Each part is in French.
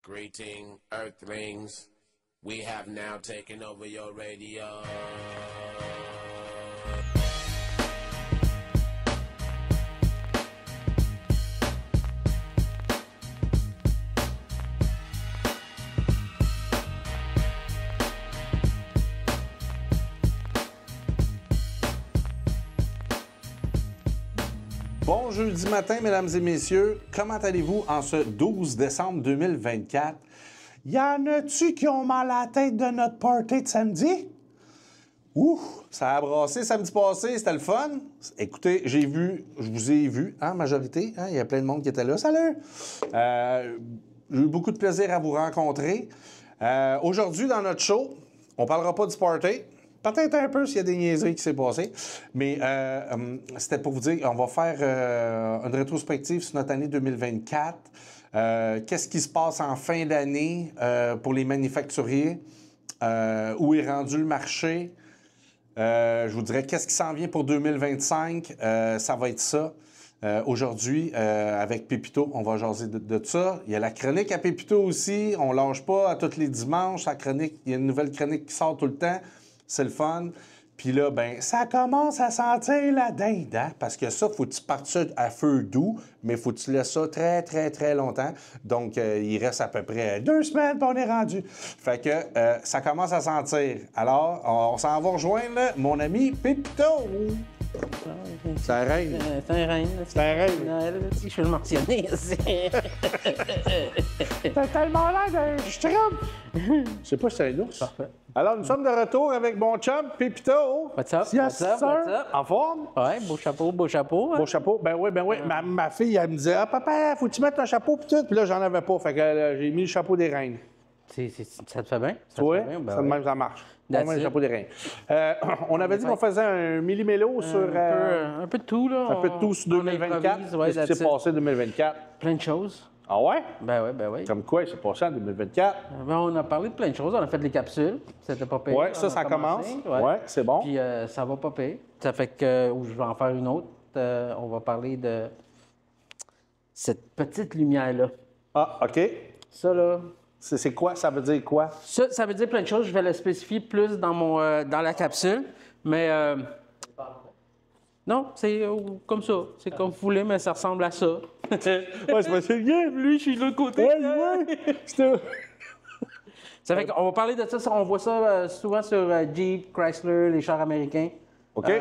Greeting, Earthlings. We have now taken over your radio. Bon jeudi matin, mesdames et messieurs. Comment allez-vous en ce 12 décembre 2024? Y en a-tu qui ont mal à la tête de notre party de samedi? Ouh, ça a brassé samedi passé, c'était le fun. Écoutez, je vous ai vu, en majorité. Il y a plein de monde qui était là. Salut! J'ai eu beaucoup de plaisir à vous rencontrer. Aujourd'hui, dans notre show, on parlera pas du party. Peut-être un peu s'il y a des niaiseries qui s'est passées. Mais c'était pour vous dire, on va faire une rétrospective sur notre année 2024. Qu'est-ce qui se passe en fin d'année pour les manufacturiers? Où est rendu le marché? Je vous dirais qu'est-ce qui s'en vient pour 2025. Ça va être ça. Aujourd'hui, avec Pépito, on va jaser de ça. Il y a la chronique à Pépito aussi. On lâche pas à tous les dimanches. La chronique, il y a une nouvelle chronique qui sort tout le temps. C'est le fun. Puis là, ben, ça commence à sentir la dinde, hein? Parce que ça, faut que tu partes ça à feu doux, mais faut que tu laisses ça très, très, très longtemps. Donc, il reste à peu près 2 semaines, puis on est rendu. Fait que ça commence à sentir. Alors, on s'en va rejoindre mon ami Pépito. C'est un reine. C'est un reine. C'est un reine. Noël, si je peux le mentionner. T'as tellement l'air d'un schtroumpf. Je sais pas si c'est un ours. Parfait. Alors, nous sommes de retour avec mon chum, Pépito. What's up? Yes, What's up? sir. What's up? En forme? Ouais, beau chapeau, beau chapeau. Hein? Beau chapeau. Ben oui, ben oui. Ma fille, elle me disait, ah, papa, faut que tu mettes un chapeau pis tout. Puis là, j'en avais pas. Fait que j'ai mis le chapeau des reines. Ça te fait bien? Tu vois? Ben Ça de même, ça marche. On That's met le it. chapeau des reines. On avait dit qu'on faisait un millimélo sur. Un peu de tout, là. Un peu de tout sur 2024. Ouais, Qu'est-ce qui s'est passé en 2024? Plein de choses. Ah ouais? Ben oui. Comme quoi, il s'est passé en 2024? Ben, on a parlé de plein de choses. On a fait les capsules. C'était pas pire. Ouais, On ça a commence. commencé, Ouais, c'est bon. Puis ça va pas pire. Ça fait que je vais en faire une autre. On va parler de cette petite lumière-là. Ah, OK. Ça, là. C'est quoi? Ça veut dire quoi? Ça veut dire plein de choses. Je vais le spécifier plus dans la capsule. Mais non, c'est comme ça. C'est comme vous voulez, mais ça ressemble à ça. Ouais, c'est parce que Lui, je suis de l'autre côté. ouais. Ça fait qu'on va parler de ça. On voit ça souvent sur Jeep, Chrysler, les chars américains. OK.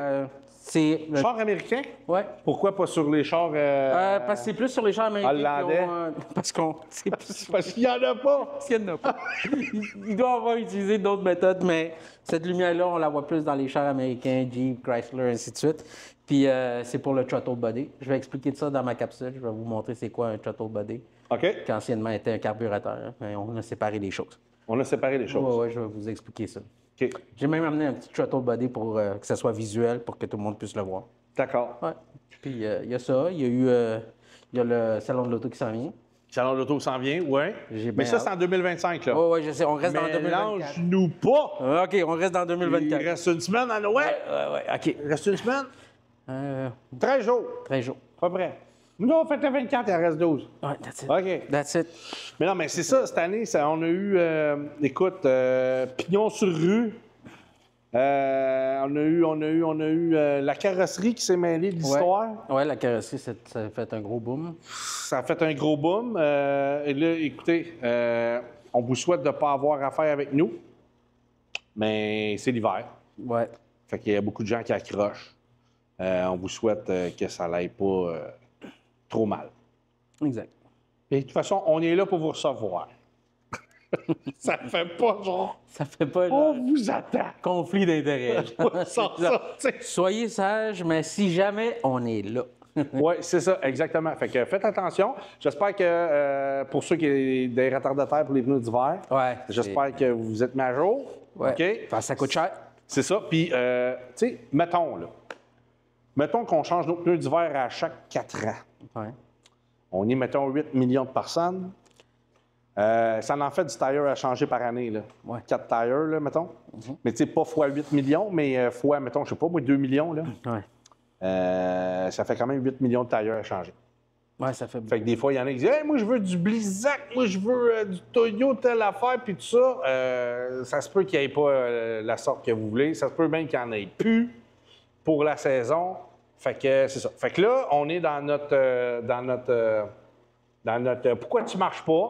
C'est le... Chars américains? Ouais. Pourquoi pas sur les chars Parce que c'est plus sur les chars américains. hollandais? Parce qu'on. C'est plus Parce qu'il y en a pas! parce qu'il n'y en a pas. Il doit avoir utilisé d'autres méthodes, mais cette lumière-là, on la voit plus dans les chars américains, Jeep, Chrysler, ainsi de suite. Puis c'est pour le throttle body. Je vais expliquer ça dans ma capsule. Je vais vous montrer c'est quoi un throttle body, OK. qui anciennement était un carburateur. Hein, mais on a séparé les choses. On a séparé les choses. Oui, je vais vous expliquer ça. OK. J'ai même amené un petit throttle body pour que ça soit visuel, pour que tout le monde puisse le voir. D'accord. Ouais. Puis il y a ça. Il y a eu il y a le salon de l'auto qui s'en vient. Salon de l'auto s'en vient, oui. J'ai Mais bien ça, hâte. c'est en 2025, là. Oui, je sais. On reste dans 2024. Mélange-nous pas! OK, on reste dans 2024. Il reste une semaine à Noël. Ouais, OK. Il reste une semaine? 13 jours. 13 jours. Pas près. Nous, on fait le 24, il en reste 12. Ouais, that's it. OK. That's it. Mais non, mais c'est ça, cette année, on a eu, écoute, pignon sur rue. On a eu la carrosserie qui s'est mêlée de l'histoire. Ouais, la carrosserie, ça a fait un gros boom. Ça a fait un gros boom. Et là, écoutez, on vous souhaite de ne pas avoir affaire avec nous, mais c'est l'hiver. Ouais. Fait qu'il y a beaucoup de gens qui accrochent. On vous souhaite que ça n'aille pas trop mal. Exact. Et de toute façon, on est là pour vous recevoir. Ça fait pas genre, Ça fait pas on le vous attend. conflit d'intérêts. Ça, tu sais. Soyez sages, mais si jamais, on est là. Oui, c'est ça, exactement. Fait que faites attention. J'espère que pour ceux qui ont des retardataires pour les pneus d'hiver, Ouais. j'espère que vous êtes mis à jour. Ouais. OK? Parce que ça coûte cher. C'est ça. Puis, tu sais, mettons qu'on change nos pneus d'hiver à chaque 4 ans. Ouais. On est, mettons, 8 millions de personnes. Ça en fait du tire à changer par année, là. Ouais. 4 tires, là, mettons. Mais tu sais, pas fois 8 millions, mais fois, mettons, je sais pas, moi, 2 millions, là. Ouais. Ça fait quand même 8 millions de tires à changer. Ouais, ça fait Fait que des fois, il y en a qui disent hey, moi, je veux du Blizzak, moi, je veux du Toyo, telle affaire, puis tout ça. Ça se peut qu'il n'y ait pas la sorte que vous voulez. Ça se peut même qu'il n'y en ait plus pour la saison. Fait que c'est ça. Fait que là, on est dans notre pourquoi tu marches pas.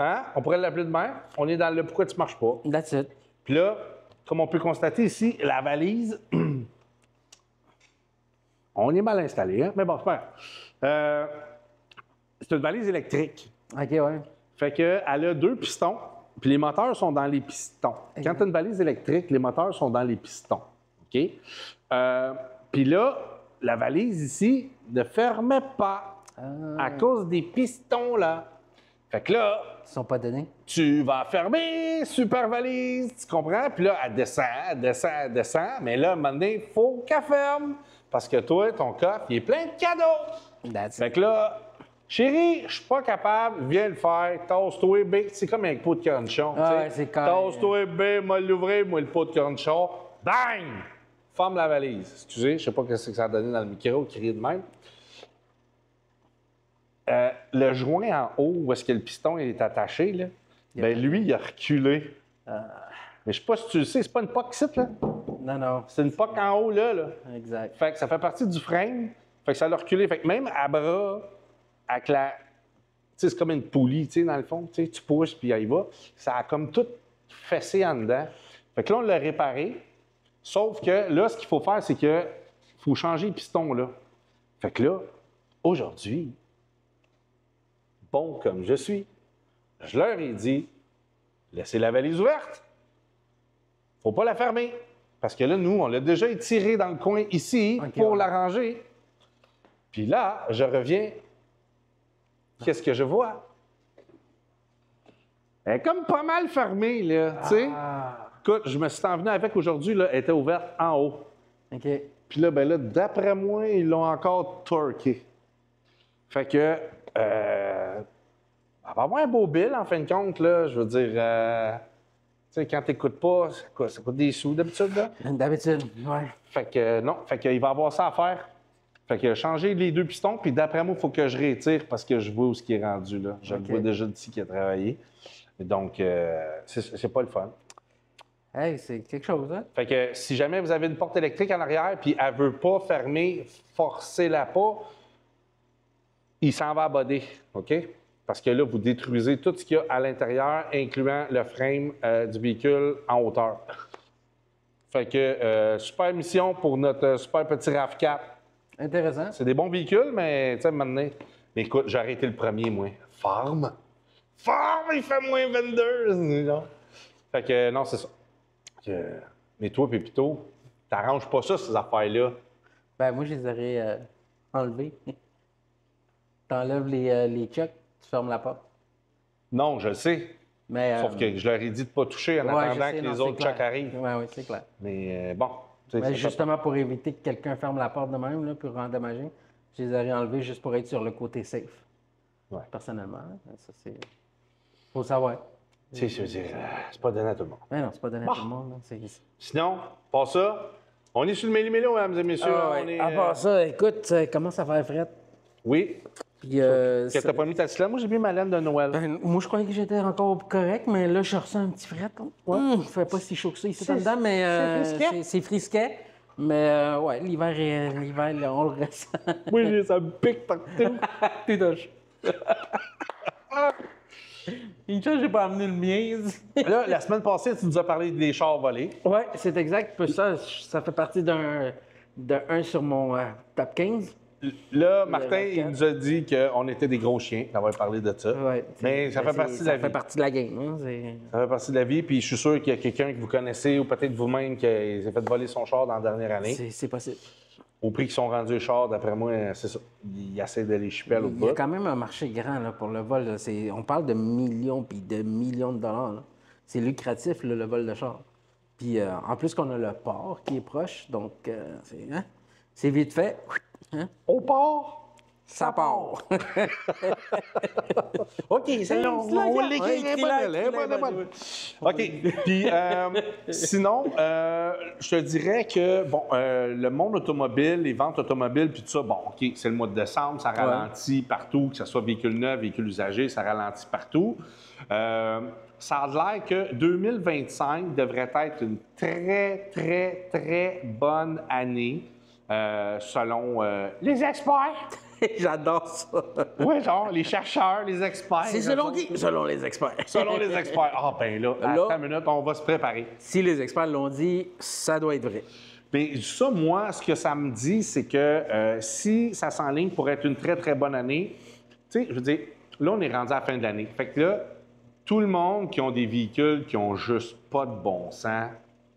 Hein? On pourrait l'appeler de même. On est dans le pourquoi tu marches pas. That's it. Puis là, comme on peut constater ici, la valise, on est mal installé, hein? Mais bon, c'est pas grave. C'est une valise électrique. OK, ouais. Fait qu'elle a 2 pistons, puis les moteurs sont dans les pistons. Quand tu as une valise électrique, les moteurs sont dans les pistons. OK? Puis là, la valise ici ne fermait pas à cause des pistons, là. Fait que là, Ils sont pas donnés. tu vas fermer, super valise, tu comprends? Puis là, elle descend, mais là, à un moment donné, il faut qu'elle ferme. Parce que toi, ton coffre, il est plein de cadeaux. That's Fait it. que là, chérie, je suis pas capable, viens le faire, tasse-toi, B. C'est comme avec le pot de cornichon. Ah tu sais. ouais, c'est carré. Tasse-toi, B, moi l'ouvrir, moi le pot de cornichon. Bang! Ferme la valise. Excusez, je sais pas ce que ça a donné dans le micro, crier de même. Le joint en haut, où est-ce que le piston est attaché, là, ben lui, il a reculé. Mais je sais pas si tu le sais, c'est pas une POC ici, là. Non, non. C'est une POC en haut, là. Exact. Fait que ça fait partie du frame. Fait que ça l'a reculé. Fait que même à bras, avec la... Tu sais, c'est comme une poulie, tu sais, dans le fond. Tu sais, tu pousses, puis il va. Ça a comme tout fessé en dedans. Fait que là, on l'a réparé. Sauf que là, ce qu'il faut faire, c'est que faut changer le piston, là. Fait que là, aujourd'hui, bon comme je suis, je leur ai dit, laissez la valise ouverte. Faut pas la fermer. Parce que là, nous, on l'a déjà étiré dans le coin ici Ok, pour ouais. la ranger. Puis là, je reviens. Qu'est-ce que je vois? Elle est comme pas mal fermée, là, tu sais. Écoute, je me suis envenu avec aujourd'hui, là, elle était ouverte en haut. OK. Puis là, ben là, d'après moi, ils l'ont encore torqué. Fait que, elle va avoir un beau bill, en fin de compte, là. Je veux dire, tu sais, quand t'écoutes pas, ça coûte des sous d'habitude, là. D'habitude, ouais. Fait que, non, fait qu'il va avoir ça à faire. Fait que changer les 2 pistons, puis d'après moi, il faut que je rétire parce que je vois où ce qui est rendu, là. Je le vois déjà d'ici qui a travaillé. Donc, c'est pas le fun. Hey, c'est quelque chose, hein? Fait que si jamais vous avez une porte électrique en arrière puis elle veut pas fermer, forcez-la pas, il s'en va à boder, OK? Parce que là, vous détruisez tout ce qu'il y a à l'intérieur, incluant le frame du véhicule en hauteur. Fait que super mission pour notre super petit RAV4. Intéressant. C'est des bons véhicules, mais tu sais, maintenant... Mais écoute, j'ai arrêté le premier, moi. Farm? Farm, il fait moins 22! Non. Fait que non, c'est ça. Mais toi, Pépito, t'arranges pas ça, ces affaires-là. Ben, moi, je les aurais enlevés. T'enlèves les chucks, tu fermes la porte. Non, je le sais. Mais, Sauf que je leur ai dit de pas toucher en ouais, attendant je sais, que non, les c'est autres clair. chocs arrivent. Oui, c'est clair. Mais bon. tu sais, Mais c'est justement, pour éviter que quelqu'un ferme la porte de même, là, pour endommager, je les aurais enlevés juste pour être sur le côté safe. Ouais. Personnellement, hein, ça, c'est... Faut savoir. Tu sais, je veux dire, c'est pas donné à tout le monde. Mais non, c'est pas donné à tout le monde. Là. Sinon, pas ça, on est sur le méli-mélo, mesdames et messieurs. Ah, On ouais. est, À part ça, écoute, ça commence à faire fret. Oui. Puis, Que t'as pas mis ta slime. Moi, j'ai mis ma laine de Noël. ben, moi, je croyais que j'étais encore correct, mais là, je ressens un petit fret. Il fait pas si chaud que ça ici dedans, mais c'est frisquet. Mais ouais, l'hiver, là, on le ressent. Oui, ça me pique partout. T'es doche. Une chose, j'ai pas amené le mien. Là, la semaine passée, tu nous as parlé des chars volés. Ouais, c'est exact. Puis ça fait partie d'un sur mon top 15. Là, Martin, RAV4. il nous a dit qu'on était des gros chiens. On va parler de ça. Ouais, Mais ça fait partie de la vie. Ça fait partie de la game. Hein, Ça fait partie de la vie. Puis je suis sûr qu'il y a quelqu'un que vous connaissez ou peut-être vous-même qui s'est fait voler son char dans la dernière année. c'est possible. Au prix qu'ils sont rendus les chars, d'après moi, c'est ça. Ils essaient de les chipper à l'autre Il y a bout. quand même un marché grand là, pour le vol. Là. On parle de millions puis de millions de dollars. Là. C'est lucratif, là, le vol de char. Puis en plus qu'on a le port qui est proche, donc c'est vite fait. Hein? Au port! Ça part. OK, celle-là, on va l'écrire. Elle est bonne. OK. Puis, sinon, je te dirais que, bon, le monde automobile, les ventes automobiles, puis tout ça, bon, OK, c'est le mois de décembre, ça ralentit partout, que ce soit véhicule neuf, véhicule usagé, ça ralentit partout. Ça a l'air que 2025 devrait être une très, très, très bonne année, selon les experts. J'adore ça. Oui, genre, les chercheurs, les experts. C'est selon qui? Selon les experts. Selon les experts. Ah, ben là, attends une minute, on va se préparer. Si les experts l'ont dit, ça doit être vrai. Bien, ça, moi, ce que ça me dit, c'est que si ça s'enligne pour être une très, très bonne année, tu sais, je veux dire, là, on est rendu à la fin de l'année. Fait que là, tout le monde qui ont des véhicules qui ont juste pas de bon sens,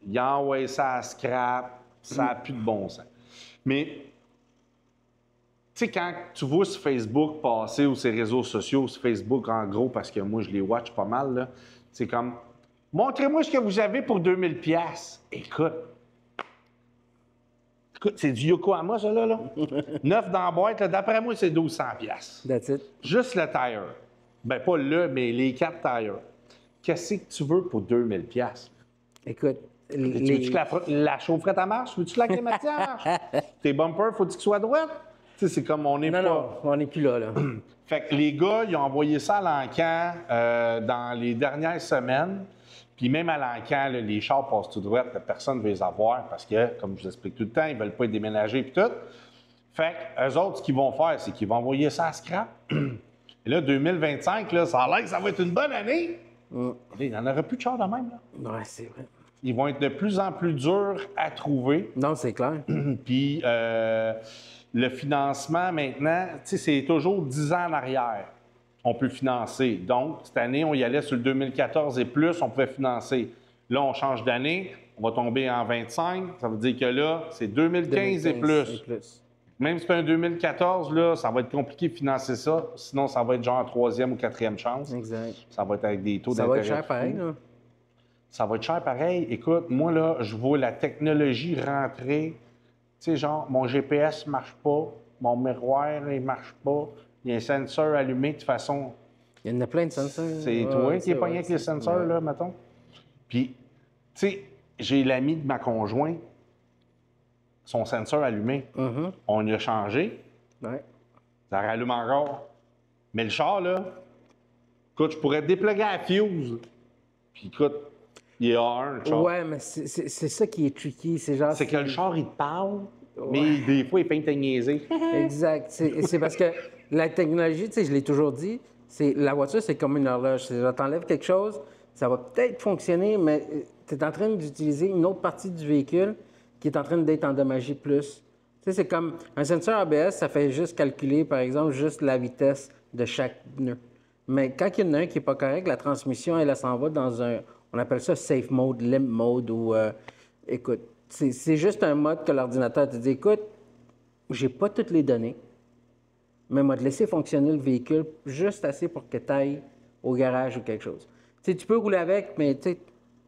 ils envoient ça à scrap, ça n'a plus de bon sens. Mais, tu sais, quand tu vois sur Facebook passer ou ces réseaux sociaux, sur Facebook en gros, parce que moi, je les watch pas mal, là, c'est comme, montrez-moi ce que vous avez pour 2000 $. Écoute, c'est du Yokohama, ça, là. Neuf dans la boîte, là, d'après moi, c'est 1200 $. That's it. Juste le tire. Ben, pas le, mais les 4 tires. Qu'est-ce que tu veux pour 2000 $? Écoute, Veux-tu que la chaufferette à marche? Veux-tu que la climatisée à marche? Tes bumpers, faut-tu qu'ils soient droits? Tu sais, c'est comme on n'est pas... Non, on n'est plus là. Fait que les gars, ils ont envoyé ça à l'encan dans les dernières semaines. Puis même à l'encan, là, les chars passent tout droit, personne ne veut les avoir parce que, comme je vous explique tout le temps, ils ne veulent pas être déménagés puis tout. Fait que eux autres, ce qu'ils vont faire, c'est qu'ils vont envoyer ça à scrap. Et là, 2025, là, ça a l'air que ça va être une bonne année. Il n'y en aura plus de chars de même, là. Ouais, c'est vrai. Ils vont être de plus en plus durs à trouver. Non, c'est clair. Puis le financement, maintenant, tu sais, c'est toujours 10 ans en arrière. On peut financer. Donc, cette année, on y allait sur le 2014 et plus, on pouvait financer. Là, on change d'année, on va tomber en 25. Ça veut dire que là, c'est 2015 et plus. Même si c'est un 2014, là, ça va être compliqué de financer ça. Sinon, ça va être genre troisième ou quatrième chance. Exact. Ça va être avec des taux Ça d'intérêt. va être cher pareil, là. Ça va être cher pareil. Écoute, moi, là, je vois la technologie rentrer. Tu sais, genre, mon GPS ne marche pas, mon miroir, il ne marche pas, il y a un sensor allumé. De toute façon, Il y en a plein de sensors. c'est toi qui es pogné avec les sensors, là, mettons. Puis, tu sais, j'ai l'ami de ma conjointe, son sensor allumé. On y a changé, Ouais. ça rallume encore. Mais le char, là, écoute, je pourrais dépluguer la fuse. Puis, écoute, il y a un, le char. Ouais, mais c'est ça qui est tricky. C'est genre. C'est que le char, il te parle, mais des fois, il peint ta niaiser. Exact. C'est parce que la technologie, tu sais, je l'ai toujours dit, la voiture, c'est comme une horloge. T'enlèves quelque chose, ça va peut-être fonctionner, mais tu es en train d'utiliser une autre partie du véhicule qui est en train d'être endommagée plus. Tu sais, c'est comme un sensor ABS, ça fait juste calculer, par exemple, juste la vitesse de chaque pneu. Mais quand il y en a un qui n'est pas correct, la transmission, elle s'en va dans un, on appelle ça safe mode, limp mode, ou, écoute, c'est juste un mode que l'ordinateur te dit, écoute, j'ai pas toutes les données, mais moi, te laisser fonctionner le véhicule juste assez pour que tu ailles au garage ou quelque chose. Tu sais, tu peux rouler avec, mais tu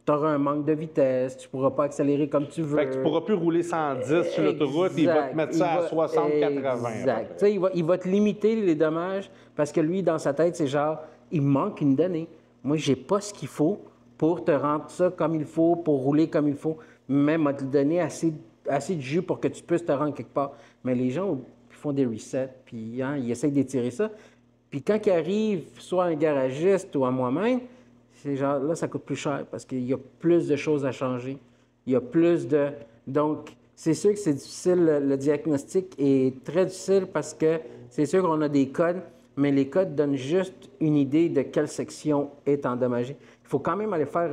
auras un manque de vitesse, tu pourras pas accélérer comme tu veux. Fait que tu pourras plus rouler 110 sur l'autoroute, il va te mettre ça à 60-80. Exact. Tu sais, il va te limiter les dommages parce que lui, dans sa tête, c'est genre, il me manque une donnée. Moi, j'ai pas ce qu'il faut pour te rendre ça comme il faut, pour rouler comme il faut, mais m'a te donner assez de jus pour que tu puisses te rendre quelque part. Mais les gens ils font des resets, puis ils essayent d'étirer ça. Puis quand ils arrivent, soit à un garagiste ou à moi-même, c'est genre, là, ça coûte plus cher parce qu'il y a plus de choses à changer. Il y a plus de... Donc, c'est sûr que c'est difficile. Le diagnostic est très difficile parce que c'est sûr qu'on a des codes, mais les codes donnent juste une idée de quelle section est endommagée. Il faut quand même aller faire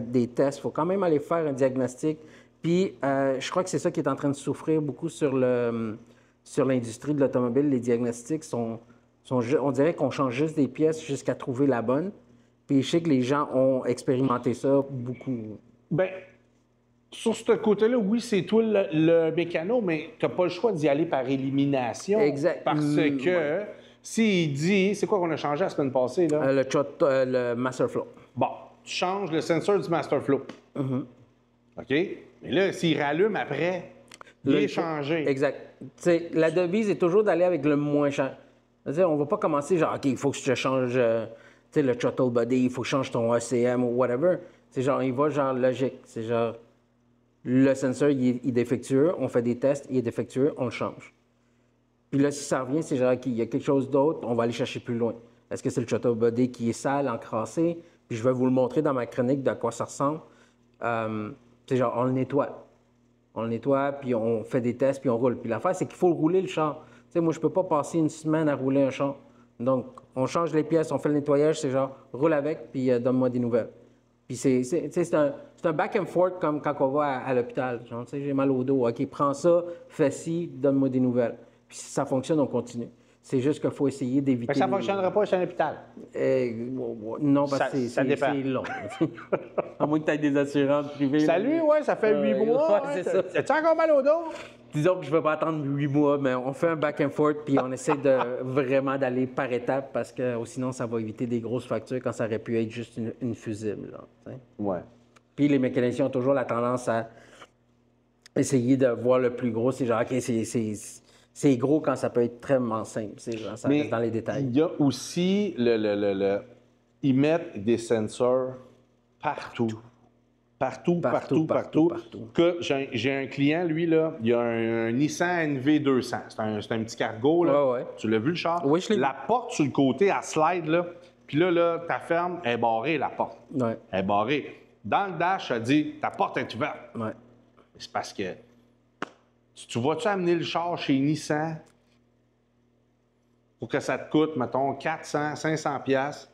des tests, il faut quand même aller faire un diagnostic. Puis, je crois que c'est ça qui est en train de souffrir beaucoup sur l'industrie de l'automobile. Les diagnostics on dirait qu'on change juste des pièces jusqu'à trouver la bonne. Puis je sais que les gens ont expérimenté ça beaucoup. Bien, sur ce côté-là, oui, c'est toi le mécano, mais tu n'as pas le choix d'y aller par élimination. Exact. Parce que s'il dit... C'est quoi qu'on a changé la semaine passée, là? Le Masterflow. Bon, tu changes le sensor du Masterflow. OK? Mais là, s'il rallume après... Il Là, est faut- changé. Exact. Tu sais, la devise est toujours d'aller avec le moins cher. C'est-à-dire, on va pas commencer genre, OK, il faut que je te change tu sais, le throttle body, il faut que je change ton ECM ou whatever. C'est genre, il va genre logique. C'est genre, le sensor, il est défectueux, on fait des tests, il est défectueux, on le change. Puis là, si ça revient, c'est genre, OK, il y a quelque chose d'autre, on va aller chercher plus loin. Est-ce que c'est le throttle body qui est sale, encrassé? Puis je vais vous le montrer dans ma chronique de quoi ça ressemble. C'est genre, on le nettoie. On le nettoie, puis on fait des tests, puis on roule. Puis l'affaire, c'est qu'il faut rouler le char. Tu sais, moi, je peux pas passer une semaine à rouler un char. Donc, on change les pièces, on fait le nettoyage, c'est genre, roule avec, puis donne-moi des nouvelles. Puis tu sais, c'est un back and forth comme quand on va à l'hôpital. Genre, tu sais, j'ai mal au dos. OK, prends ça, fais ci, donne-moi des nouvelles. Puis si ça fonctionne, on continue. C'est juste qu'il faut essayer d'éviter. Mais ça ne les- fonctionnera pas chez un hôpital. Non, parce que Ça dépend. c'est long. À moins que tu aies des assurances privées. Salut, ouais, ça fait 8 mois. ouais, hein, c'est ça. As-tu encore mal au dos? Disons que je ne vais pas attendre 8 mois, mais on fait un back and forth, puis on essaie de vraiment d'aller par étapes, parce que sinon, ça va éviter des grosses fractures quand ça aurait pu être juste une fusible. Là, tu sais. Ouais. Puis les mécaniciens ont toujours la tendance à essayer de voir le plus gros. C'est genre, OK, c'est gros quand ça peut être très simple. C'est genre, ça reste dans les détails. Il y a aussi ils mettent des sensors partout. Partout. Que j'ai un client, lui, là, il a un Nissan NV200. C'est un petit cargo, là. Ouais. Tu l'as vu, le char? Oui, je l'ai vu. La porte sur le côté, elle slide, là. Puis là, ta ferme est barrée, la porte. Ouais. Elle est barrée. Dans le dash, ça dit, ta porte est ouverte. Ouais. C'est parce que tu vas-tu amener le char chez Nissan pour que ça te coûte, mettons, 400, 500 pièces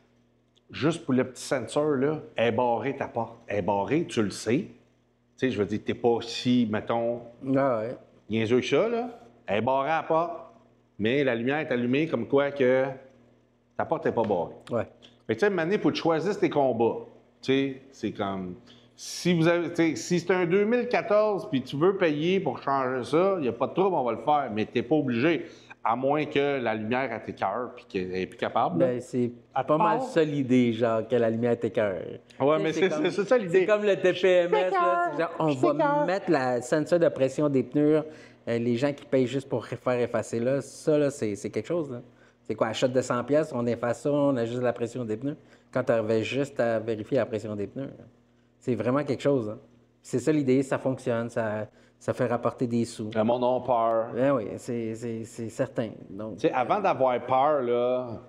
juste pour le petit sensor, là, elle est barrée ta porte. Elle est barrée, tu le sais. Tu sais, je veux dire, t'es pas si, mettons, Ouais. niaiseux que ça, là. Elle est barrée à la porte, mais la lumière est allumée comme quoi que ta porte n'est pas barrée. Ouais. Fait que, tu sais, maintenant, il faut que tu choisisses tes combats. Tu sais, c'est comme... Si vous avez, tu sais, si c'est un 2014 puis tu veux payer pour changer ça, il n'y a pas de trouble, on va le faire, mais tu n'es pas obligé, à moins que la lumière à tes cœurs puis qu'elle n'est plus capable. là. Ben, c'est À pas mal part- ça l'idée, genre, que la lumière t'écœure. Ouais, Tu mais sais, c'est ça l'idée. C'est comme le TPMS, là. t'écœure, C'est genre, on je va t'écœure. mettre la sensor de pression des pneus. Les gens qui payent juste pour faire effacer là, ça, là, c'est quelque chose, là. C'est quoi, achète de 100 pièces, on efface ça, on ajuste la pression des pneus. Quand tu avais juste à vérifier la pression des pneus. C'est vraiment quelque chose, hein. C'est ça l'idée, ça fonctionne, ça fait rapporter des sous. Le monde a peur. Ben oui, c'est certain. Donc, Tu sais, avant d'avoir peur, là,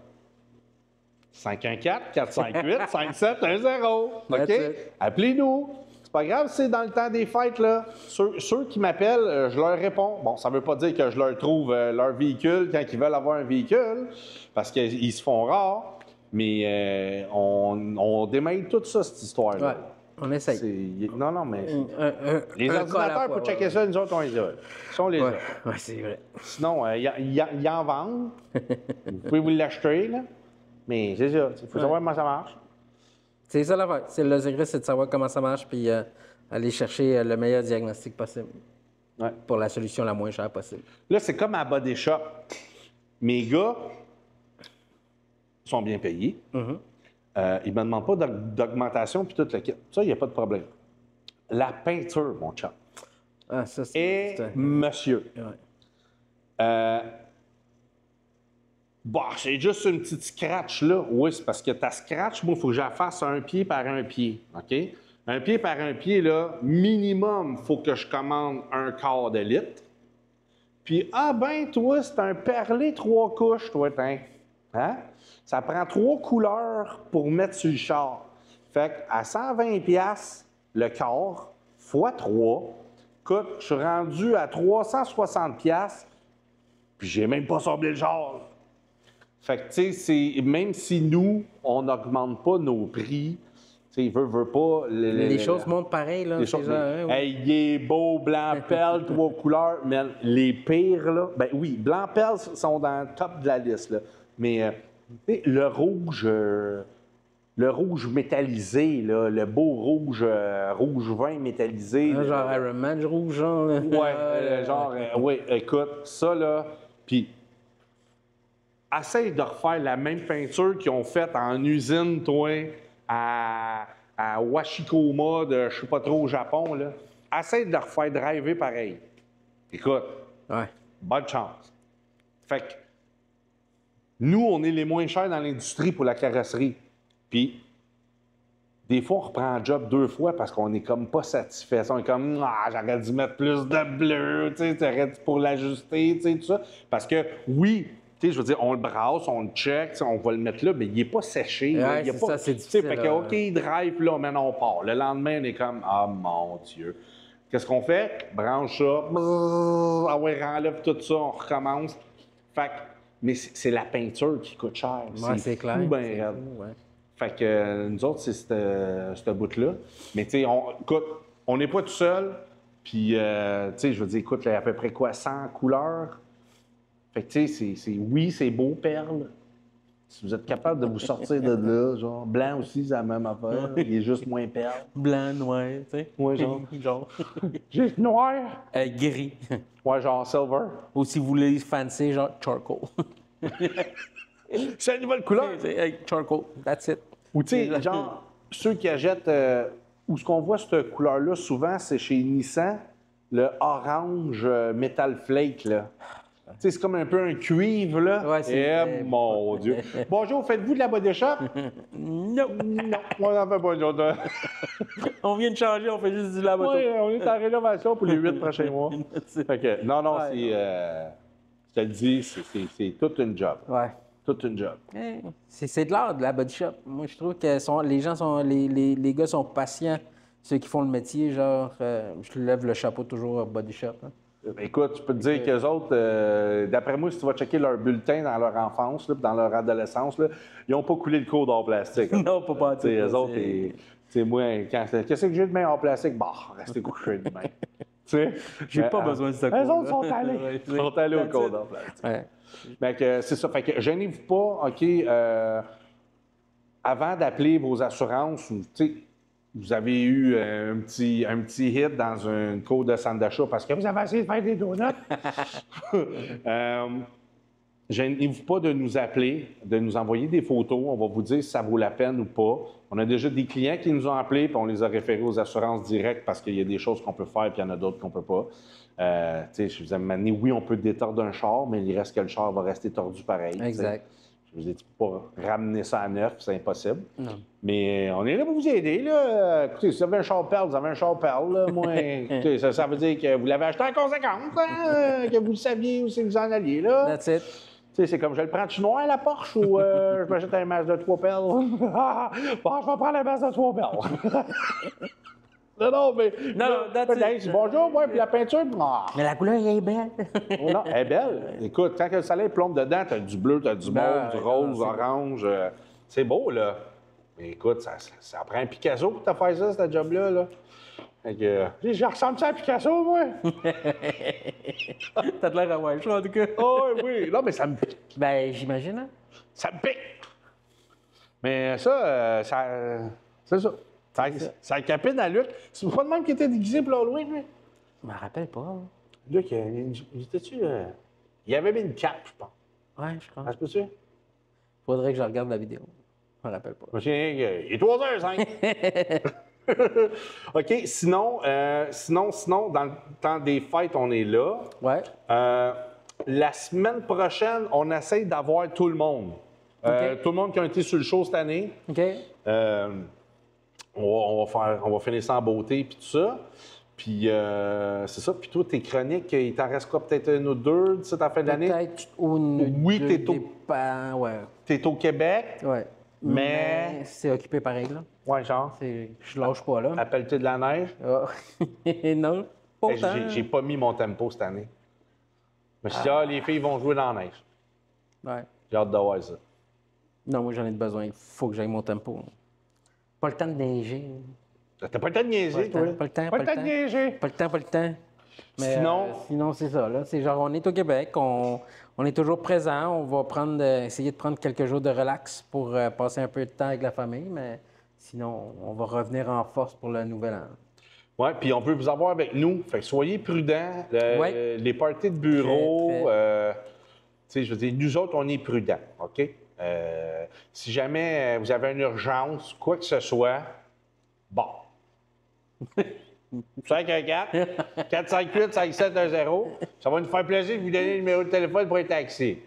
514-458-5710. That's OK? it. Appelez-nous. C'est pas grave, c'est dans le temps des fêtes, là. Ceux qui m'appellent, je leur réponds. Bon, ça veut pas dire que je leur trouve leur véhicule quand ils veulent avoir un véhicule, parce qu'ils se font rares, mais on démêle tout ça, cette histoire-là. ouais, on essaye. Non, mais... Les un cas à la ordinateurs, fois, pour checker ça, nous autres, on les a. Si on les Ouais, a. ouais, c'est vrai. Sinon, ils en vendent. Vous pouvez vous l'acheter, là. Mais c'est ça. Il faut savoir comment ça marche. C'est ça l'affaire. C'est le secret, c'est de savoir comment ça marche, puis aller chercher le meilleur diagnostic possible Ouais. pour la solution la moins chère possible. Là, c'est comme à Body Shop. Mes gars sont bien payés. Ils ne me demandent pas d'augmentation puis tout le kit. Ça, il n'y a pas de problème. La peinture, mon chat, Ah, ça, et c'est... monsieur. Ouais. Bah, c'est juste une petite scratch là. Oui, c'est parce que ta scratch, moi, il faut que je la fasse un pied par un pied. OK? Un pied par un pied, là, minimum, il faut que je commande un quart de litre. Puis, toi, c'est un perlé 3 couches, toi, t'in. Hein? Ça prend 3 couleurs pour mettre sur le char. Fait qu'à 120 piastres, le quart, fois 3, écoute, je suis rendu à 360 piastres, puis j'ai même pas sablé le char. Fait que, tu sais, même si nous, on n'augmente pas nos prix, tu sais, veut pas... Les choses montent pareil, là. Les c'est choses, genre, hein, oui. hey, il est beau, blanc, pelle, 3 couleurs, mais les pires, là... Ben oui, blanc, pelle sont dans le top de la liste, là. Mais tu sais, le rouge métallisé, là, le beau rouge vin métallisé... Un genre Iron Man rouge, genre. Là. Ouais, oui, écoute, ça, là, puis... Essaye de refaire la même peinture qu'ils ont faite en usine, toi, à Washikoma, de je sais pas trop, au Japon, là. Essaye de le refaire driver pareil. écoute, Ouais. bonne chance. Fait que nous, on est les moins chers dans l'industrie pour la carrosserie. Puis, des fois, on reprend un job 2 fois parce qu'on est comme pas satisfait. On est comme, ah, j'aurais dû mettre plus de bleu, tu sais, t'aurais dû pour l'ajuster, tu sais, tout ça. Parce que, oui, tu sais, je veux dire, on le brasse, on le check, tu sais, on va le mettre là, mais il est pas séché. là. Ouais, Il est c'est pas, ça, c'est tu sais, difficile, fait que, OK, il drive, là, maintenant, on part. Le lendemain, on est comme, ah, mon Dieu. Qu'est-ce qu'on fait? Branche ça, brrr, ah ouais, enlève tout ça, on recommence. Fait que, mais c'est la peinture qui coûte cher. Ouais, c'est clair. fou, ben c'est raide. fou, ouais. Fait que nous autres, c'est ce bout-là. Mais tu sais, écoute, on n'est pas tout seul. Puis, tu sais, je veux dire, écoute, il y a à peu près quoi, 100 couleurs. Fait que tu sais, oui, c'est beau, perle. Si vous êtes capable de vous sortir de là, genre, blanc aussi, c'est la même affaire. Il est juste moins perle. Blanc, noir, tu sais. Ouais, genre. genre. Juste noir. Gris. Ouais, genre silver. Ou si vous voulez fancy, genre charcoal. C'est la nouvelle couleur. Charcoal, that's it. Ou tu sais, genre, ceux qui achètent, où ce qu'on voit cette couleur-là souvent, c'est chez Nissan, le orange Metal Flake, là. Tu sais, c'est comme un peu un cuivre, là. Ouais, c'est- mon Dieu. Bonjour, faites-vous de la body shop? Non. Non, on n'en fait pas d'autre. On vient de changer, on fait juste du laboto. Oui, on est en rénovation pour les 8 prochains mois. Fait que, non, Ouais. c'est... je te le dis, c'est toute une job. Ouais. Toute une job. C'est de l'art de la body shop. Moi, je trouve que les gens sont. Les gars sont patients, ceux qui font le métier. Genre, je lève le chapeau toujours au body shop. Hein. Écoute, je peux te dire qu'eux autres, d'après moi, si tu vas checker leur bulletin dans leur enfance, là, puis dans leur adolescence, là, ils n'ont pas coulé le cours d'art plastique. Non, pas Tu sais, eux autres, tu sais, moi, qu'est-ce que j'ai de main en plastique? Bah, restez couché de main. Tu sais? J'ai Mais, pas besoin de ça. Eux autres sont allés. Ouais, Ils sont allés au that's cours it. d'art plastique. Ouais. Fait que c'est ça. Fait que gênez-vous pas, OK, avant d'appeler vos assurances, tu sais, vous avez eu un petit hit dans une cour de centre d'achat parce que vous avez essayé de faire des donuts. Gênez-vous pas de nous appeler, de nous envoyer des photos. On va vous dire si ça vaut la peine ou pas. On a déjà des clients qui nous ont appelés puis on les a référés aux assurances directes parce qu'il y a des choses qu'on peut faire puis il y en a d'autres qu'on peut pas. Tu sais, je vous ai demandé, oui, on peut détordre un char, mais il reste que le char va rester tordu pareil. Exact. T'sais. Je vous ai dit, tu peux pas ramener ça à neuf, c'est impossible. Non. Mais on est là pour vous aider. Là. Écoutez, si vous avez un char perle, vous avez un char perle. Là. Moi, écoutez, ça veut dire que vous l'avez acheté en conséquence, hein, que vous le saviez où c'est que vous en alliez. Là. That's it. Tu sais, c'est comme, je le prends-tu noir, la Porsche, ou je m'achète un masque de 3 perles? Bon, je vais prendre un masque de 3 perles. Non, mais... Non, that's it. Bonjour, moi, puis la peinture... Ah. Mais la couleur, elle est belle. Oh non, elle est belle. Écoute, quand le soleil plombe dedans, t'as du bleu, t'as du mauve, du rose, orange. C'est beau, là. Mais écoute, ça prend un Picasso pour te faire ça, ce job-là. Là. Fait que, je ressemble à un Picasso, moi. T'as de l'air à ouais, en tout cas. Oh oui, non, mais ça me pique. Ben, j'imagine, hein? Ça me pique. Mais ça, c'est ça. Ça a capé dans Luc. C'est pas le même qui était déguisé pour l'Halloween, lui. Je me rappelle pas. Hein. Luc, il était-tu... il avait mis une cape, je pense. Ouais, je crois. Ça se peut-tu? Faudrait que je regarde la vidéo. Je me rappelle pas. Je me souviens qu'il est 3h05. OK, sinon, dans le temps des fêtes, on est là. Ouais. La semaine prochaine, on essaye d'avoir tout le monde. OK. Tout le monde qui a été sur le show cette année. OK. On va finir ça en beauté puis tout ça. Puis c'est ça. Puis toi, tes chroniques, il t'en reste quoi? Peut-être une ou deux d'ici à la fin de l'année? Peut-être une. Oui, deux t'es au- dépens, ouais. T'es au Québec? Ouais. Mais- c'est occupé pareil, là. Ouais, genre. Je lâche pas, là. Appelle-tu de la neige? Ah. Non. Hey, Pourtant. j'ai pas mis mon tempo cette année. Je me suis dit, les filles vont jouer dans la neige. Ouais. J'ai hâte de voir ça. Non, moi, j'en ai besoin. Il faut que j'aille mon tempo. Pas le temps de neiger. T'as pas le temps de niaiser, toi? Pas le temps. Pas le temps de niaiser. Pas le temps. Mais, Sinon- sinon, c'est ça. Là. C'est genre, on est au Québec, on est toujours présent. On va essayer de prendre quelques jours de relax pour passer un peu de temps avec la famille, mais sinon, on va revenir en force pour le nouvel an. Oui, puis on veut vous avoir avec nous. Fait que soyez prudents. Ouais. Les parties de bureau, Très, tu sais, je veux dire, nous autres, on est prudents, OK? Si jamais vous avez une urgence, quoi que ce soit, bon. 514 458 5710. Ça va nous faire plaisir de vous donner le numéro de téléphone pour un taxi.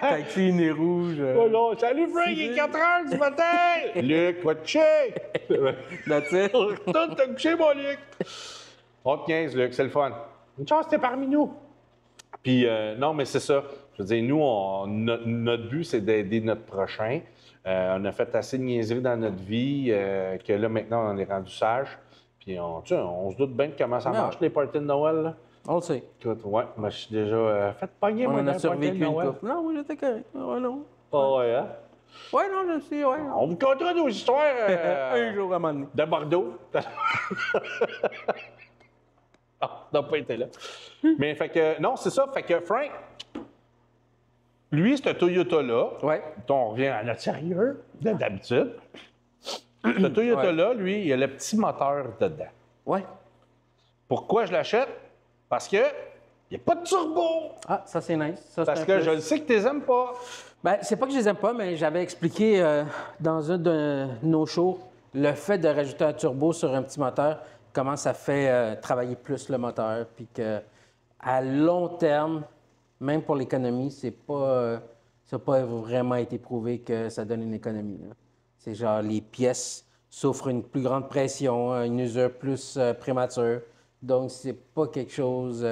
Taxi né rouge. Oh là, salut Frank, il est 4 heures du matin! Luc, va te coucher! That's it. Toi, t'as couché, mon Luc! On te 15, Luc, c'est le fun. Une chance, t'es parmi nous. Puis, non, mais c'est ça. Je veux dire, nous, notre but, c'est d'aider notre prochain. On a fait assez de niaiseries dans notre vie que là, maintenant, on est rendu sage. Puis, on se doute bien de comment ça marche, les parties de Noël. Là. On le sait. Écoute, ouais, moi, je suis déjà fait pogner, moi, On dans a les parties de survécu une Noël. couple. Non, oui, j'étais correct. Ouais, non. Ah ouais, hein? Ouais, non, je sais, ouais. On vous contera nos histoires Un jour à un moment donné. de Bordeaux. Ah, on n'a pas été là. Mais fait que, non, c'est ça. Fait que Frank, lui, ce Toyota-là, Ouais. on revient à notre sérieux, d'habitude. Ce Toyota-là, lui, il a le petit moteur dedans. Ouais. Pourquoi je l'achète? Parce que il n'y a pas de turbo. Ah, ça, c'est nice. Ça, c'est Parce un que plus. je le sais que tu les aimes pas. Ben, c'est pas que je les aime pas, mais j'avais expliqué dans un de nos shows le fait de rajouter un turbo sur un petit moteur, comment ça fait travailler plus le moteur, puis que à long terme, même pour l'économie, ça n'a pas vraiment été prouvé que ça donne une économie. Là. C'est genre les pièces souffrent une plus grande pression, une usure plus prémature, donc c'est pas quelque chose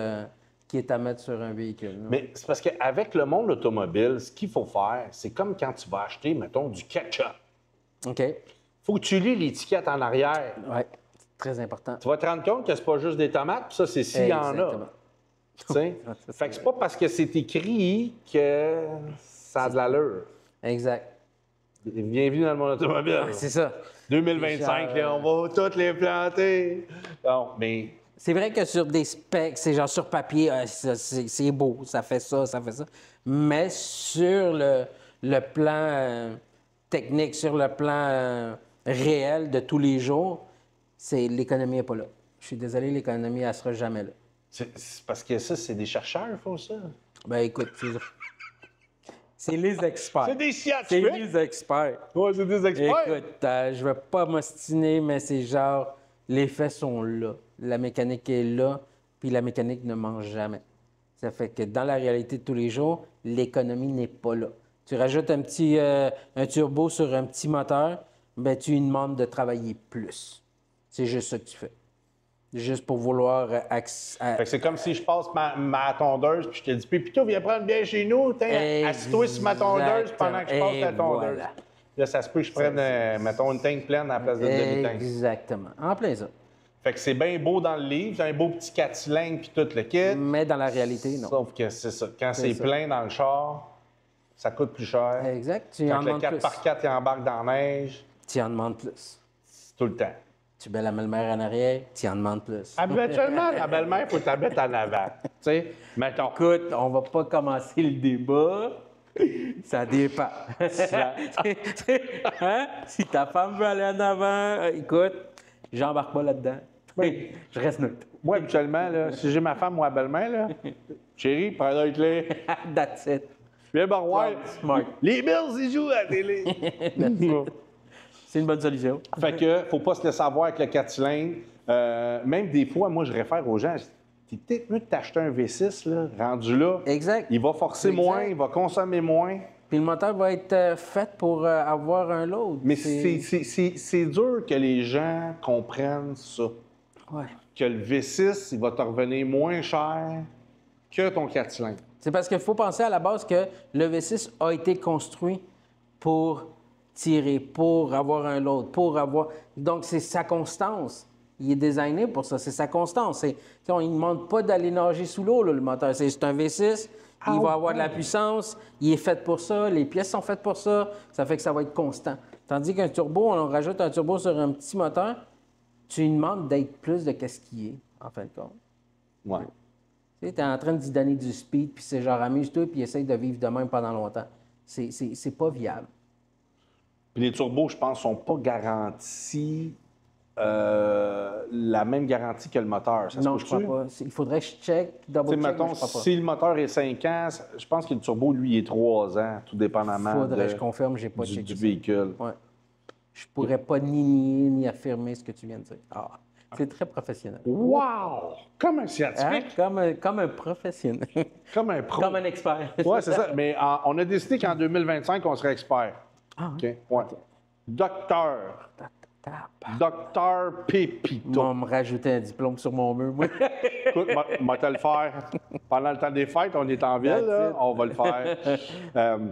qui est à mettre sur un véhicule. là. Mais c'est parce qu'avec le monde automobile, ce qu'il faut faire, c'est comme quand tu vas acheter, mettons, du ketchup. OK. Faut que tu lis l'étiquette en arrière. Ouais, c'est très important. Tu vas te rendre compte que c'est pas juste des tomates, puis ça, c'est s'il y en a. Exactement. Tu sais? Fait que c'est pas parce que c'est écrit que ça a de l'allure. Exact. Bienvenue dans le monde automobile. C'est ça. 2025, Genre, là, on va toutes les planter. Non, mais C'est vrai que sur des specs, c'est genre sur papier, c'est beau, ça fait ça, ça fait ça. Mais sur le plan technique, sur le plan réel de tous les jours, l'économie n'est pas là. Je suis désolé, l'économie, elle sera jamais là. c'est parce que ça, c'est des chercheurs, il faut ça. Ben écoute, c'est les experts. C'est des C'est scientifiques. les experts. Ouais, c'est des experts. Écoute, je vais pas m'ostiner, mais c'est genre, les faits sont là. La mécanique est là, puis la mécanique ne mange jamais. Ça fait que dans la réalité de tous les jours, l'économie n'est pas là. Tu rajoutes un turbo sur un petit moteur, ben tu lui demandes de travailler plus. C'est juste ça que tu fais. Juste pour vouloir Fait que c'est comme si je passe ma tondeuse, puis je te dis, Pépito, viens prendre bien chez nous, assis-toi sur ma tondeuse pendant que je passe la tondeuse. Voilà. Là, ça se peut que je prenne, mettons, une tank pleine à la place de demi-tank. Exactement. En plein ça. Fait que c'est bien beau dans le livre, c'est un beau petit 4 cylindres puis tout le kit. Mais dans la réalité, non. Sauf que c'est ça. Quand c'est ça. plein dans le char, ça coûte plus cher. Exact. Tu en Quand le demandes plus. 4x4 il embarque dans la neige, Tu en demandes plus. c'est tout le temps. Tu mets la belle-mère en arrière, tu en demandes plus. Habituellement, la belle-mère, il faut la mettre en avant. Tu sais, mettons. Écoute, on va pas commencer le débat. Ça dépend. Hein? Si ta femme veut aller en avant, écoute, j'embarque pas là-dedans. Oui. Je reste neutre. Moi, habituellement, là, si j'ai ma femme ou ma belle-mère, là, chérie, prends la clé. That's it. Viens me revoir. Smart. Les Bills, ils jouent à la télé. C'est une bonne solution. Fait que, faut pas se laisser avoir avec le 4 cylindres. Même des fois, moi, je réfère aux gens, t'es peut-être mieux de t'acheter un V6, là, rendu là. Exact. Il va forcer Exact. moins, il va consommer moins. Puis le moteur va être fait pour avoir un load. Mais c'est dur que les gens comprennent ça. Ouais. Que le V6, il va te revenir moins cher que ton 4 cylindres. C'est parce qu'il faut penser à la base que le V6 a été construit pour tirer, pour avoir un load, pour avoir... Donc, c'est sa constance. Il est designé pour ça, c'est sa constance. Il ne demande pas d'aller nager sous l'eau, là, le moteur. C'est un V6, il va avoir de la puissance, il est fait pour ça, les pièces sont faites pour ça, ça fait que ça va être constant. Tandis qu'un turbo, on rajoute un turbo sur un petit moteur, tu lui demandes d'être plus de qu'est-ce qu'il est, en fin de compte. Ouais. Tu es en train de lui donner du speed, puis c'est genre amuse-toi, puis essaye de vivre de même pendant longtemps. C'est pas viable. Puis les turbos, je pense, sont pas garantis la même garantie que le moteur. Ça se Non, je peut-tu? crois pas. Il faudrait que je check, Tu sais, double-check, mais mettons, je crois pas. si le moteur est 5 ans, je pense que le turbo, lui, est 3 ans, tout dépendamment Faudrait, je confirme, j'ai pas du checké ça. véhicule. Ouais. Je pourrais pas ni nier ni affirmer ce que tu viens de dire. Ah. C'est très professionnel. Wow! Comme un Hein? scientifique, Comme un professionnel. comme un pro. Comme un expert. Oui, c'est ça. Mais on a décidé qu'en 2025, on serait expert. Ah, OK? Ouais. Docteur. Tabarnak. Docteur Pépito. On me rajouter un diplôme sur mon mur, moi. Écoute, moi, te le faire. Pendant le temps des fêtes, on est en ville, That's là, it. on va le faire.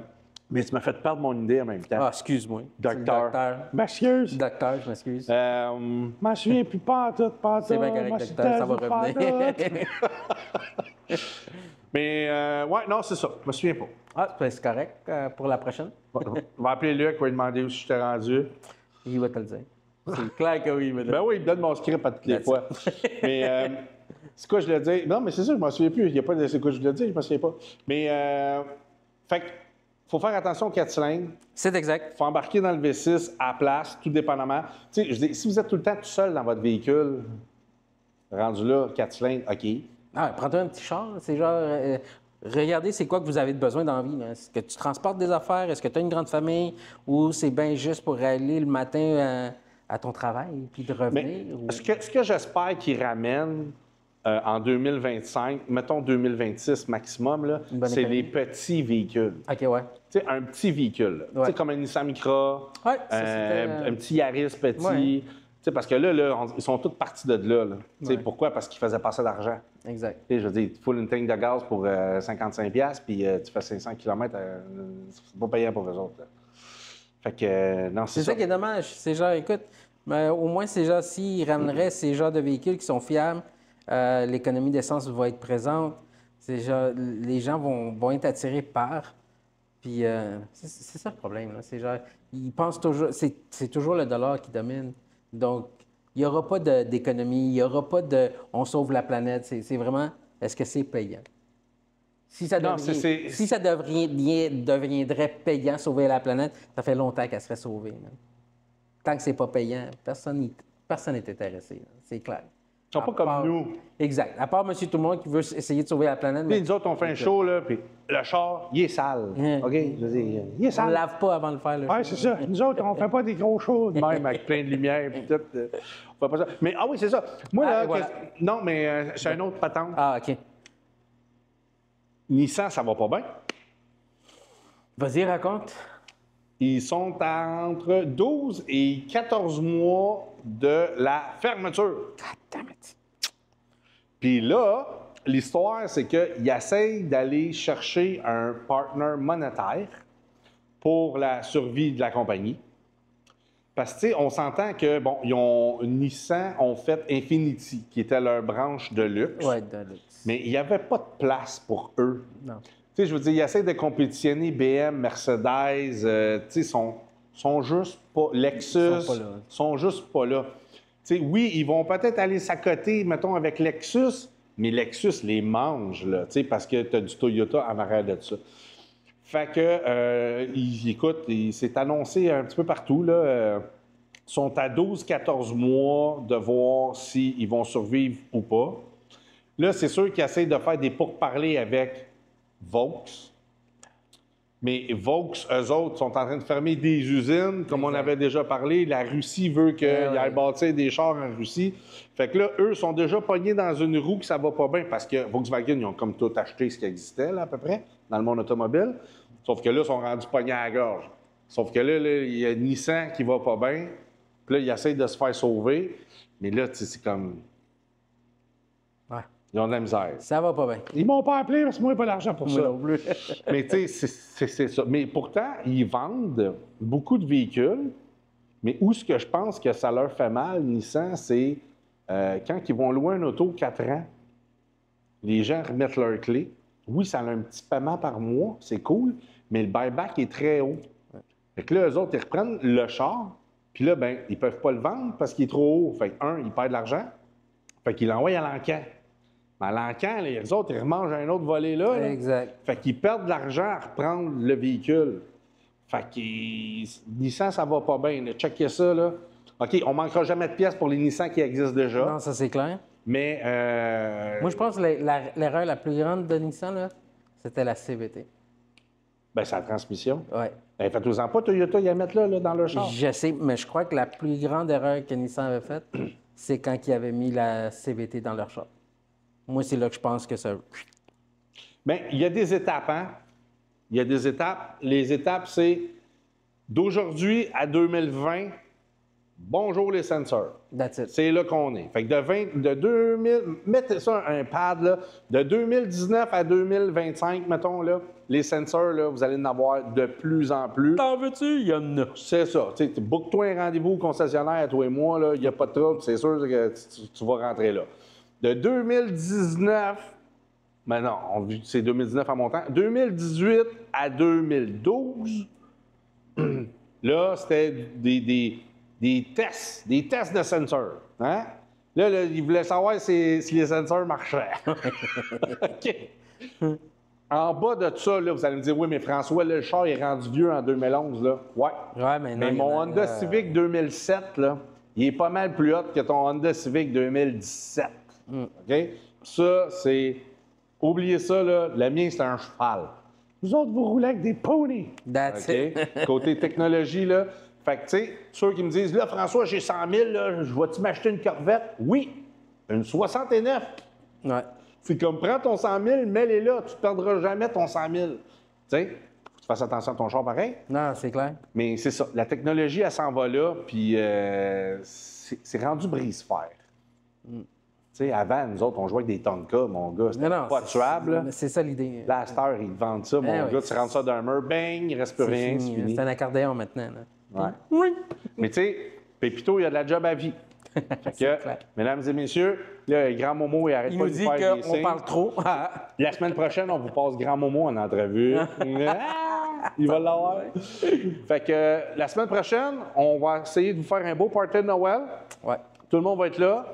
Mais tu m'as fait perdre mon idée en même temps. Ah, excuse-moi. Docteur. Docteur. M'excuse. Docteur, je m'excuse. Je m'en souviens plus pas tout, pas tout. C'est bien correct, docteur, ça va revenir. Mais, ouais, non, c'est ça. Je me souviens pas. Ah, ben, c'est correct pour la prochaine. On va appeler Luc, on va lui demander où je t'ai rendu. Il va te le dire. C'est clair que oui, il va te le Ben dire. oui, il me donne mon script à toutes les That's fois. Mais, c'est quoi je voulais dire? Non, mais c'est ça, je m'en souviens plus. Il n'y a pas de c'est quoi je voulais dire, je m'en souviens pas. Mais, fait que, faut faire attention aux 4 cylindres. C'est exact. Il faut embarquer dans le V6 à la place, tout dépendamment. Tu sais, je dis, si vous êtes tout le temps tout seul dans votre véhicule, rendu là, 4 cylindres, OK. Ah, prends-toi un petit char. C'est genre, regardez c'est quoi que vous avez de besoin dans la vie. Là. Est-ce que tu transportes des affaires? Est-ce que tu as une grande famille? Ou c'est bien juste pour aller le matin à ton travail puis de revenir? Mais ou- ce que j'espère qu'ils ramènent en 2025, mettons 2026 maximum, là, Une bonne c'est économie. les petits véhicules. OK, ouais. Tu sais, un petit véhicule. là. Tu sais, comme un Nissan Micra, Ouais, ça, c'était, un petit Yaris petit. Ouais. Tu sais, parce que là, ils sont tous partis de là. Tu sais, Ouais. pourquoi? Parce qu'ils faisaient passer d'argent. Exact. Tu sais, je veux dire, tu foules une tank de gaz pour 55$, puis tu fais 500 km, c'est pas payant pour eux autres. Là. Fait que, non, C'est ça qui est dommage. C'est genre, écoute, mais au moins, ces gens, s'ils ramèneraient ces genres de véhicules qui sont fiables, l'économie d'essence va être présente. Les gens vont être attirés par. Puis c'est ça le problème. Là. C'est genre, ils pensent toujours, c'est toujours le dollar qui domine. Donc, il n'y aura pas d'économie, il n'y aura pas de on sauve la planète. C'est vraiment, est-ce que c'est payant? Si ça, Non, si ça deviendrait payant, sauver la planète, ça fait longtemps qu'elle serait sauvée. Là. Tant que c'est pas payant, personne n'est intéressé. Là. C'est clair. Ils sont pas comme nous. Exact. À part monsieur tout le monde qui veut essayer de sauver la planète. Puis Mais nous autres, on fait un show, là, puis le char, il est sale. Hein. OK? Je veux dire, il est on ne sale. lave pas avant de le faire. Le Oui, show. c'est ça. Nous autres, on fait pas des gros shows de même avec plein de lumière et tout. On fait pas ça. Mais, ah oui, c'est ça. Moi, Ah, là, et voilà. non, mais c'est un autre patente. Ah, OK. Nissan, ça va pas bien. Vas-y, raconte. Ils sont entre 12 et 14 mois de la fermeture. Puis là, l'histoire, c'est qu'ils essayent d'aller chercher un partner monétaire pour la survie de la compagnie. Parce que, tu sais, on s'entend que, bon, Nissan ont fait Infiniti, qui était leur branche de luxe, Ouais, de luxe. mais il n'y avait pas de place pour eux. Non. Tu sais, je veux dire, ils essaient de compétitionner BM, Mercedes, tu sais, sont juste pas... Lexus, Sont pas là. sont juste pas là. Tu sais, oui, ils vont peut-être aller s'accoter, mettons, avec Lexus, mais Lexus les mange, là, tu sais, parce que tu as du Toyota en arrière de ça. Fait que, écoute, c'est annoncé un petit peu partout, là. Sont à 12-14 mois de voir s'ils vont survivre ou pas. Là, c'est sûr qu'ils essayent de faire des pourparlers avec Vaux. Mais Vaux, eux autres, sont en train de fermer des usines, comme on avait déjà parlé. La Russie veut qu'il y ait bâtir des chars en Russie. Fait que là, eux sont déjà pognés dans une roue que ça va pas bien parce que Volkswagen, ils ont comme tout acheté ce qui existait, là, à peu près, dans le monde automobile. Sauf que là, ils sont rendus pognés à la gorge. Sauf que là, il y a Nissan qui va pas bien. Puis là, ils essayent de se faire sauver. Mais là, tu sais, c'est comme... Ouais. Ils ont de la misère. Ça va pas bien. Ils m'ont pas appelé parce que moi, j'ai pas d'argent pour Moi ça. non plus. Mais tu sais, c'est ça. Mais pourtant, ils vendent beaucoup de véhicules. Mais où ce que je pense que ça leur fait mal, Nissan, c'est quand ils vont louer un auto 4 ans, les gens remettent leurs clés. Oui, ça a un petit paiement par mois, c'est cool, mais le buyback est très haut. Fait que là, eux autres, ils reprennent le char, puis là, ben, ils peuvent pas le vendre parce qu'il est trop haut. Fait que, ils perdent de l'argent. Fait qu'ils l'envoient à l'encan. Mais à l'encan, les autres, ils remangent un autre volet là. Là. Exact. Fait qu'ils perdent de l'argent à reprendre le véhicule. Fait que Nissan, ça va pas bien. Là. Checkez ça, là. OK, on manquera jamais de pièces pour les Nissan qui existent déjà. Non, ça c'est clair. Mais... Moi, je pense que l'erreur la plus grande de Nissan, là, c'était la CVT. ben, c'est la transmission. Ouais. Ben, faites-vous-en pas, Toyota, ils la mettent là, dans leur char. Je sais, mais je crois que la plus grande erreur que Nissan avait faite, c'est quand ils avaient mis la CVT dans leur shop. Moi, c'est là que je pense que ça... Bien, il y a des étapes, hein? Il y a des étapes. Les étapes, c'est d'aujourd'hui à 2020, bonjour les sensors. That's it. C'est là qu'on est. Fait que de 2000, mettez ça un pad, là, de 2019 à 2025, mettons, là, les sensors, là, vous allez en avoir de plus en plus. T'en veux-tu? Il y en a. C'est ça. Book-toi un rendez-vous au concessionnaire à toi et moi, là, il n'y a pas de trouble, c'est sûr que tu vas rentrer là. De 2019, mais non, c'est 2019 en montant, 2018 à 2012, là, c'était des tests de sensors. Hein? Là, ils voulaient savoir si les sensors marchaient. OK. En bas de ça, là, vous allez me dire, oui, mais François, là, le char est rendu vieux en 2011. Là. Ouais. Ouais, mais non, mon Honda Civic 2007, là, il est pas mal plus haut que ton Honda Civic 2017. OK? Ça, c'est... Oubliez ça, là. Le mien, c'est un cheval. Vous autres, vous roulez avec des ponies. That's it. Côté technologie, là. Fait que, tu sais, ceux qui me disent, là, François, j'ai 100 000, là, je vais-tu m'acheter une Corvette? Oui. Une 69. Ouais. C'est comme, prends ton 100 000, mets-les là. Tu ne perdras jamais ton 100 000. Tu sais, faut que tu fasses attention à ton char pareil. Non, c'est clair. Mais c'est ça. La technologie, elle s'en va là, puis c'est rendu brise-fer. Tu sais, avant, nous autres, on jouait avec des Tonka, mon gars. C'était pas tuable. C'est ça l'idée. Là, à cette heure, ils te vendent ça, mon gars. Tu rentres ça d'un mur, bang, il reste plus rien, c'est fini. C'est un accordéon maintenant. Là. Ouais. Oui. Mais tu sais, Pépito, il y a de la job à vie. Fait que, mesdames et messieurs, là, Grand Momo, il arrête pas de nous faire des signes. Il nous dit qu'on parle trop. La semaine prochaine, on vous passe Grand Momo en entrevue. Il va l'avoir. Fait que la semaine prochaine, on va essayer de vous faire un beau party de Noël. Ouais. Tout le monde va être là.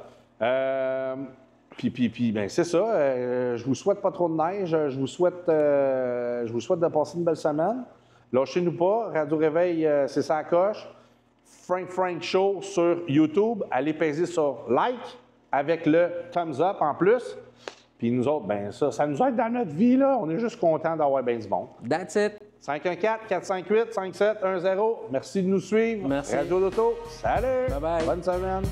Puis, ben, c'est ça. Je vous souhaite pas trop de neige. Je vous souhaite de passer une belle semaine. Lâchez-nous pas. Radio Réveil, c'est ça la coche. Frank Show sur YouTube. Allez peser sur like avec le thumbs up en plus. Puis nous autres, ben ça nous aide dans notre vie, là. On est juste contents d'avoir bien du monde. That's it. 514-458-5710. Merci de nous suivre. Merci. Radio Loto. Salut. Bye-bye. Bonne semaine.